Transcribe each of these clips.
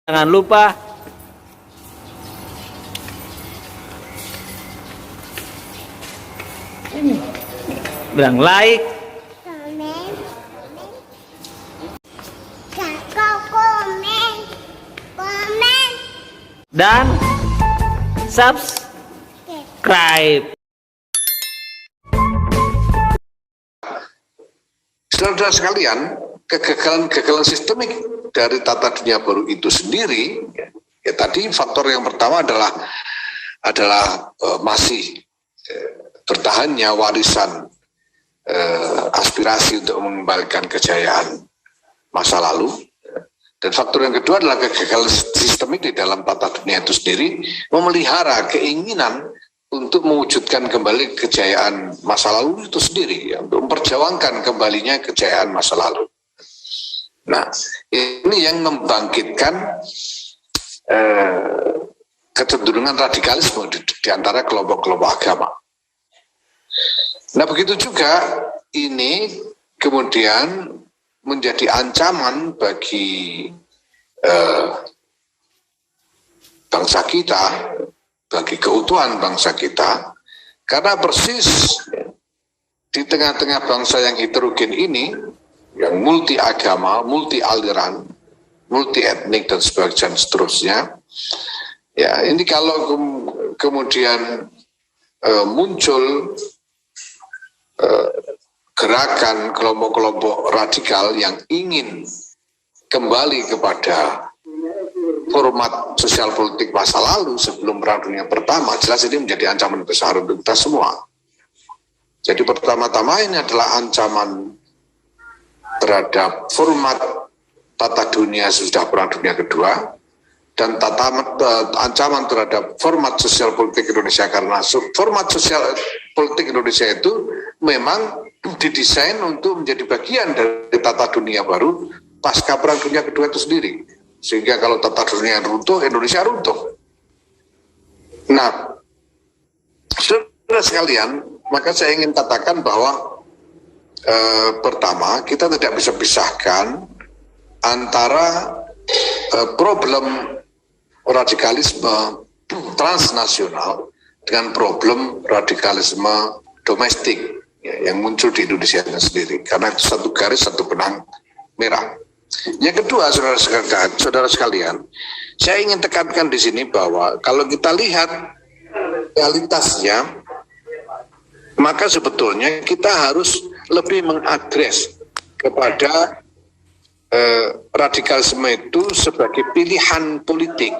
Jangan lupa bilang like, komen, dan subscribe. Saudara-saudara sekalian, kegagalan sistemik dari tata dunia baru itu sendiri, ya tadi faktor yang pertama adalah masih bertahannya warisan aspirasi untuk mengembalikan kejayaan masa lalu. Dan faktor yang kedua adalah kegagalan sistemik di dalam tata dunia itu sendiri memelihara keinginan untuk mewujudkan kembali kejayaan masa lalu itu sendiri, ya, untuk memperjuangkan kembalinya kejayaan masa lalu. Nah, ini yang membangkitkan kecenderungan radikalisme di antara kelompok-kelompok agama. Nah, begitu juga ini kemudian menjadi ancaman bagi bangsa kita, bagi keutuhan bangsa kita, karena persis di tengah-tengah bangsa yang heterogen ini, yang multi agama, multi aliran, multi etnik dan sebagainya seterusnya, ya ini kalau kemudian muncul gerakan kelompok-kelompok radikal yang ingin kembali kepada format sosial politik masa lalu sebelum Perang Dunia Pertama, jelas ini menjadi ancaman besar untuk kita semua. Jadi pertama-tama ini adalah ancaman terhadap format tata dunia sesudah Perang Dunia Kedua, dan ancaman terhadap format sosial politik Indonesia, karena format sosial politik Indonesia itu memang didesain untuk menjadi bagian dari tata dunia baru pasca Perang Dunia Kedua itu sendiri. Sehingga kalau tata dunia runtuh, Indonesia runtuh. Nah, saudara sekalian, maka saya ingin katakan bahwa pertama, kita tidak bisa pisahkan antara problem radikalisme transnasional dengan problem radikalisme domestik, ya, yang muncul di Indonesia sendiri. Karena itu satu garis, satu benang merah. Yang kedua, saudara sekalian, saya ingin tekankan di sini bahwa kalau kita lihat realitasnya, maka sebetulnya kita harus lebih mengadres kepada radikalisme itu sebagai pilihan politik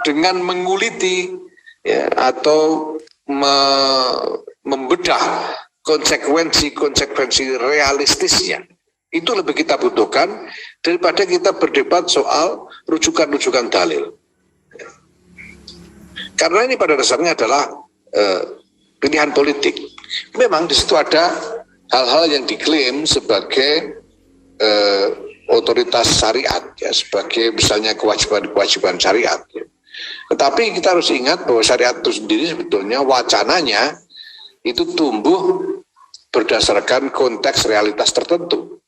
dengan menguliti, ya, atau membedah konsekuensi realistisnya. Itu lebih kita butuhkan daripada kita berdebat soal rujukan-rujukan dalil. Karena ini pada dasarnya adalah pilihan politik. Memang di situ ada hal-hal yang diklaim sebagai otoritas syariat, ya, sebagai misalnya kewajiban-kewajiban syariat. Ya. Tetapi kita harus ingat bahwa syariat itu sendiri sebetulnya wacananya itu tumbuh berdasarkan konteks realitas tertentu.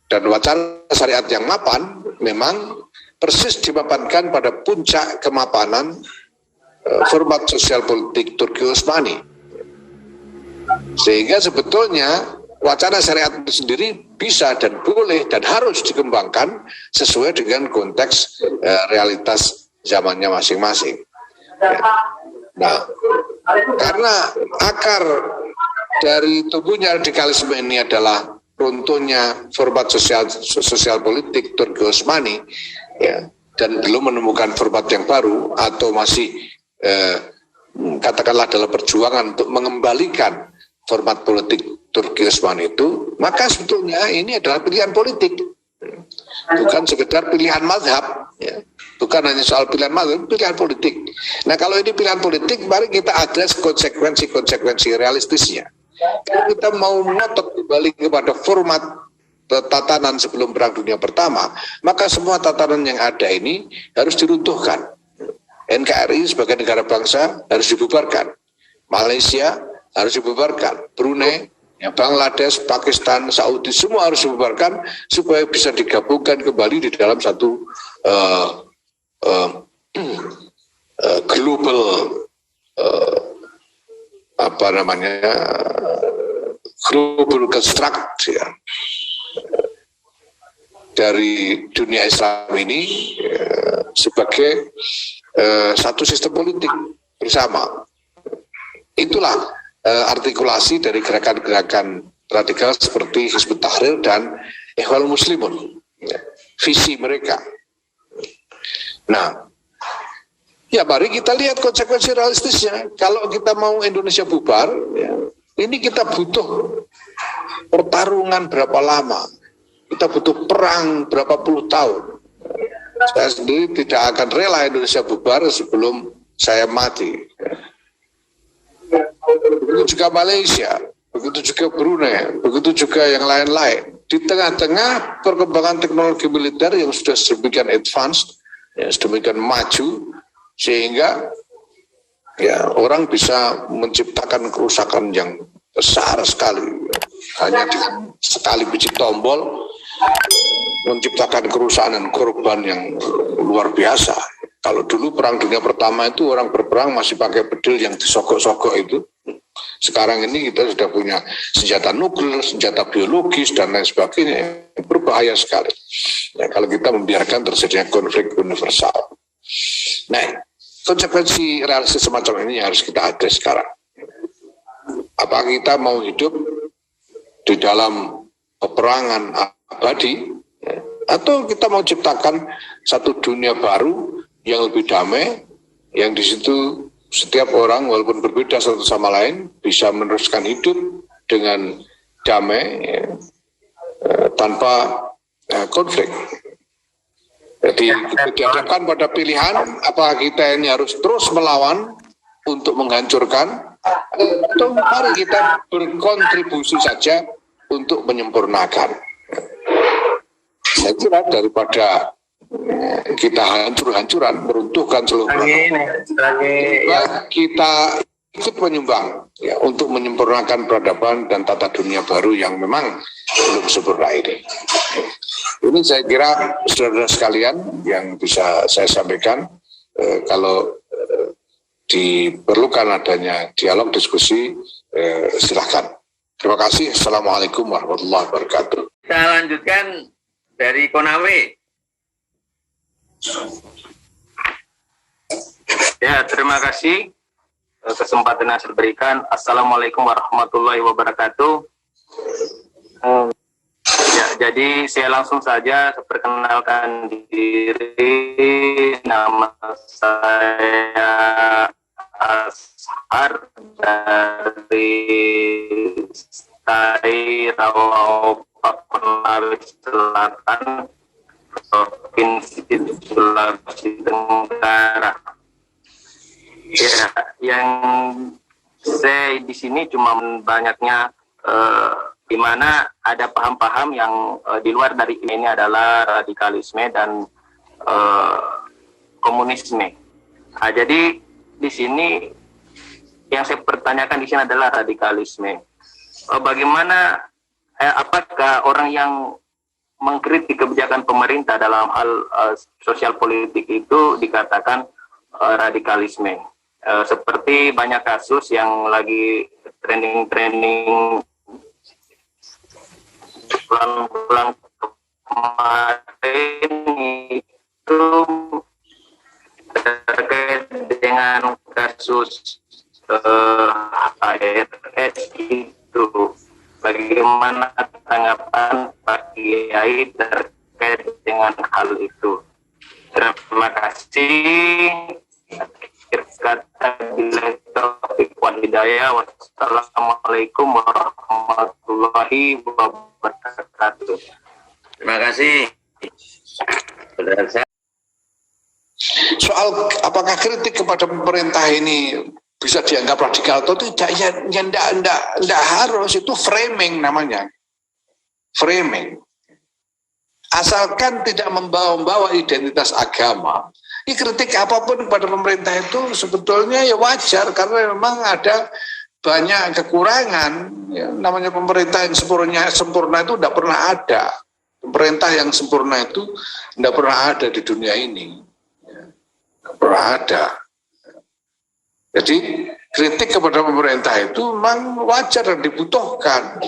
Dan wacana syariat yang mapan memang persis dimapankan pada puncak kemapanan format sosial politik Turki Utsmani. Sehingga sebetulnya wacana syariat itu sendiri bisa dan boleh dan harus dikembangkan sesuai dengan konteks realitas zamannya masing-masing. Ya. Nah, karena akar dari tumbuhnya radikalisme ini adalah runtuhnya format sosial politik Turki Utsmani, ya, dan belum menemukan format yang baru atau masih katakanlah dalam perjuangan untuk mengembalikan format politik Turki Utsmani itu, maka sebetulnya ini adalah pilihan politik, bukan sekedar pilihan mazhab, ya. Bukan hanya soal pilihan mazhab, pilihan politik. Nah, kalau ini pilihan politik, mari kita adres konsekuensi realistisnya. Kalau kita mau ngotot kembali kepada format tatanan sebelum Perang Dunia Pertama, maka semua tatanan yang ada ini harus diruntuhkan. NKRI sebagai negara bangsa harus dibubarkan. Malaysia harus dibubarkan. Brunei Ya, Bangladesh, Pakistan, Saudi semua harus dibubarkan supaya bisa digabungkan kembali di dalam satu global global construct ya, dari dunia Islam ini sebagai satu sistem politik bersama. Itulah artikulasi dari gerakan-gerakan radikal seperti Hizbut Tahrir dan Ikhwanul Muslimun, visi mereka. Nah, ya mari kita lihat konsekuensi realistisnya. Kalau kita mau Indonesia bubar, ya, ini kita butuh pertarungan berapa lama, kita butuh perang berapa puluh tahun. Saya sendiri tidak akan rela Indonesia bubar sebelum saya mati. Begitu juga Malaysia, begitu juga Brunei, begitu juga yang lain-lain. Di tengah-tengah perkembangan teknologi militer yang sudah sedemikian advance, ya, sedemikian maju, sehingga ya orang bisa menciptakan kerusakan yang besar sekali. Hanya dengan sekali biji tombol menciptakan kerusakan dan korban yang luar biasa. Kalau dulu Perang Dunia Pertama itu orang berperang masih pakai bedil yang disogok-sogok itu. Sekarang ini kita sudah punya senjata nuklir, senjata biologis, dan lain sebagainya. Berbahaya sekali. Ya, kalau kita membiarkan terjadinya konflik universal. Nah, konsekuensi realistis semacam ini harus kita address sekarang. Apa kita mau hidup di dalam peperangan abadi, ya, atau kita mau ciptakan satu dunia baru yang lebih damai, yang di situ setiap orang walaupun berbeda satu sama lain bisa meneruskan hidup dengan damai, ya, tanpa konflik. Jadi kita dihadapkan pada pilihan, apakah kita ini harus terus melawan untuk menghancurkan, atau mari kita berkontribusi saja untuk menyempurnakan. Saya kira daripada kita hancur-hancuran, meruntuhkan seluruh kita ikut menyumbang ya, untuk menyempurnakan peradaban dan tata dunia baru yang memang belum sempurna ini. Ini saya kira saudara sekalian yang bisa saya sampaikan. Kalau diperlukan adanya dialog diskusi, silahkan. Terima kasih. Assalamualaikum warahmatullahi wabarakatuh. Kita lanjutkan dari Konawe. Ya, terima kasih kesempatan yang saya berikan. Assalamualaikum warahmatullahi wabarakatuh. Ya, jadi saya langsung saja perkenalkan diri. Nama saya Ashar dari Stai Rawau Konawe Selatan, Provinsi Sulawesi Tenggara. Ya, yang saya di sini cuma banyaknya di mana ada paham-paham yang di luar dari ini adalah radikalisme dan komunisme. Nah, jadi di sini yang saya pertanyakan di sini adalah radikalisme. Bagaimana apakah orang yang mengkritik kebijakan pemerintah dalam hal sosial politik itu dikatakan radikalisme? Seperti banyak kasus yang lagi trending bulan-bulan kemarin itu terkait dengan kasus HRS itu. Bagaimana tanggapan Pak Kiai terkait dengan hal itu? Terima kasih. Akhir kata bila taufik wal hidayah. Wassalamualaikum warahmatullahi wabarakatuh. Terima kasih. Soal apakah kritik kepada pemerintah ini bisa dianggap radikal atau tidak, ya enggak harus. Itu framing namanya, framing. Asalkan tidak membawa identitas agama, kritik apapun kepada pemerintah itu sebetulnya ya wajar, karena memang ada banyak kekurangan. Ya, namanya pemerintah yang sempurna itu tidak pernah ada. Pemerintah yang sempurna itu tidak pernah ada di dunia ini. Ya, tidak pernah ada. Jadi kritik kepada pemerintah itu memang wajar dan dibutuhkan.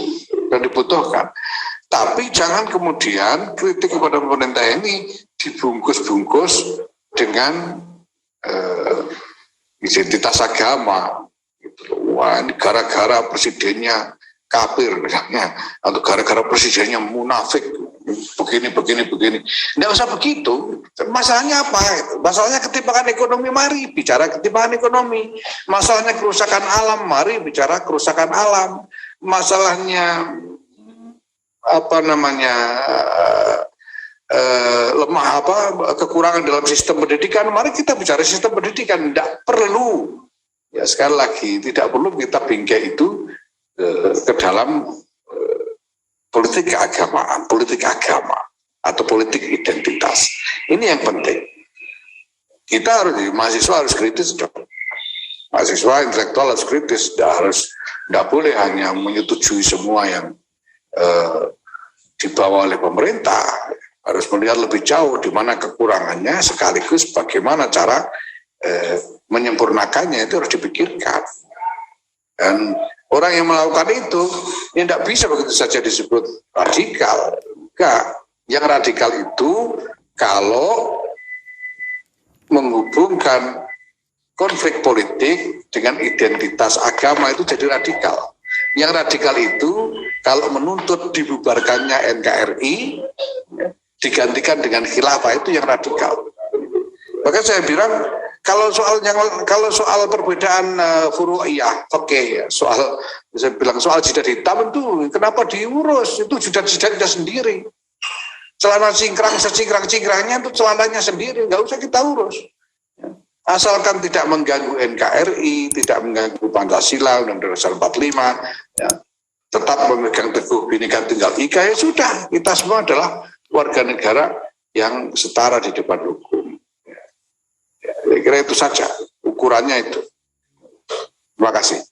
Tapi jangan kemudian kritik kepada pemerintah ini dibungkus-bungkus dengan identitas agama. Wah, ini gara-gara presidennya kafir misalnya, atau gara-gara presidennya munafik, begini. Nggak usah begitu. Masalahnya apa? Masalahnya ketimpangan ekonomi, mari bicara ketimpangan ekonomi. Masalahnya kerusakan alam, mari bicara kerusakan alam. Masalahnya lemah kekurangan dalam sistem pendidikan, mari kita bicara sistem pendidikan. Tidak perlu, ya sekali lagi, tidak perlu kita bingkai itu ke dalam politik agama atau politik identitas. Ini yang penting. Kita mahasiswa harus kritis dong. Mahasiswa intelektual harus kritis, tidak boleh hanya menyetujui semua yang dibawa oleh pemerintah. Harus melihat lebih jauh di mana kekurangannya, sekaligus bagaimana cara menyempurnakannya, itu harus dipikirkan. Dan orang yang melakukan itu ya tidak bisa begitu saja disebut radikal. Enggak. Yang radikal itu kalau menghubungkan konflik politik dengan identitas agama, itu jadi radikal. Yang radikal itu kalau menuntut dibubarkannya NKRI digantikan dengan khilafah, itu yang radikal. Maka saya bilang kalau soal perbedaan furu'iyah, oke, ya, saya bilang soal jidat hitam itu kenapa diurus? Itu jidat-jidatnya sendiri. Celana cingkrang-cingkrangnya itu celananya sendiri, nggak usah kita urus. Asalkan tidak mengganggu NKRI, tidak mengganggu Pancasila, Undang-Undang Dasar 45, ya, tetap memegang teguh Bhinneka Tunggal Ika, ya sudah, kita semua adalah warga negara yang setara di depan hukum. Saya kira itu saja ukurannya itu. Terima kasih.